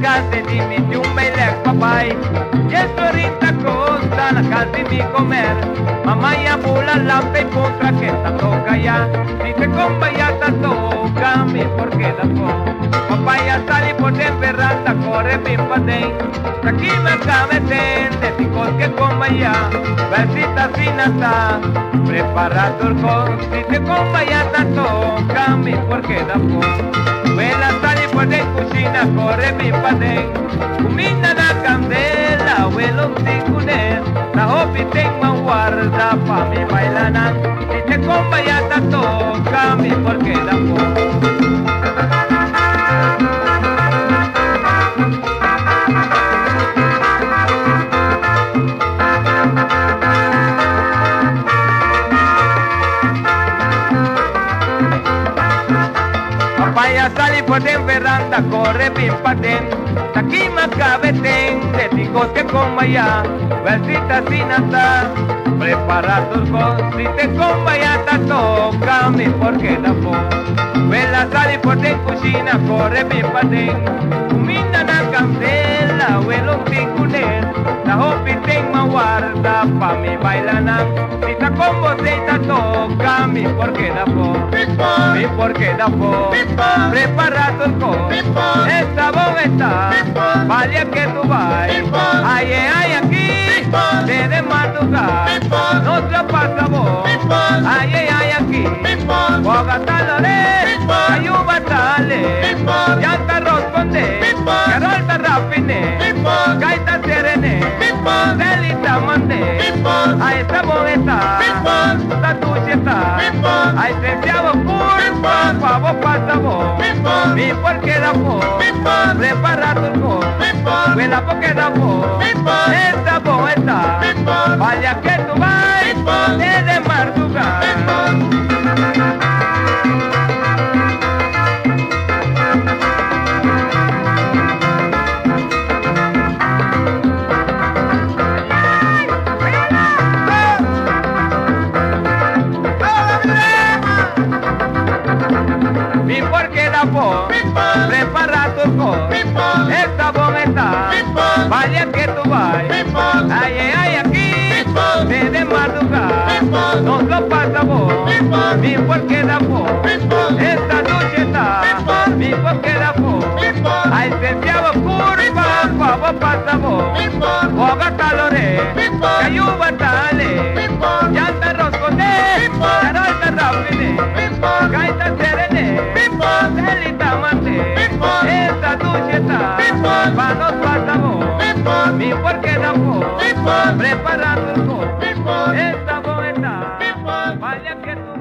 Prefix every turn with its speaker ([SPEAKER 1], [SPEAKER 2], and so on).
[SPEAKER 1] casa di mi un bel papai. Y esto ahorita costa la casa y mi comer. Mamá ya bula lampe y contra que está toca ya. Si te comba ya está toca, mi porque da po. Papá ya sale por de veranda, corre mi padén. Aquí me cabe de ticos que coma ya. Versita sin hasta, prepara turco. Si te comba ya está toca, mi porque da po. Vela sale por de cocina, corre mi padén. Comida na candela, abuelo ticuner. La hopi tengo guarda pa mi bailanan. Si te comba ya está toca, mi porque da po. Vaya sali por den veranda, corre pim paten. Aquí me cabe ten, de ticos que coma ya. Versita sin hasta, prepara tus cosas. Si te coma ya te toca, mi porque da po. Vela sali por den cocina, corre pim paten. Comida na candela, abuelo ticuner. La hopi tengo guarda pa mi bailana. Si te combo se te toca, mi porque da po. Mi porque da po. Prepara turco, esta bomba vale que tú vas. Ay, ay, aquí, desde madrugada, no se pasa vos. Ay, ay, aquí, Bogotá Lore, ayuda dale, ya te responde, Carol te rapine, Gaita serene, Delita mande, a esta bomba, esta tucheta, a ese diablo puro, pavo pasa vos. Mi porque da po, prepara turco, huela porque da po, esta poeta, vaya que tú vas, desde madrugada. Mi porque da po, prepara turco, esta bomba, vaya que tú vas. Ay, ay, ay, aquí, desde madrugada, no lo pasa vos. Mi porque da po, esta ducheta, mi porque da po. Ay, se llama curva, pavo pasa vos. Bogotá Lore, ayuda dale, ya te responde, Carol te rapine, Gaita serene, Delita mande, esta ducheta, pa nos pasa vos. Mi porque da po, prepara turco, esta poeta, vaya que tú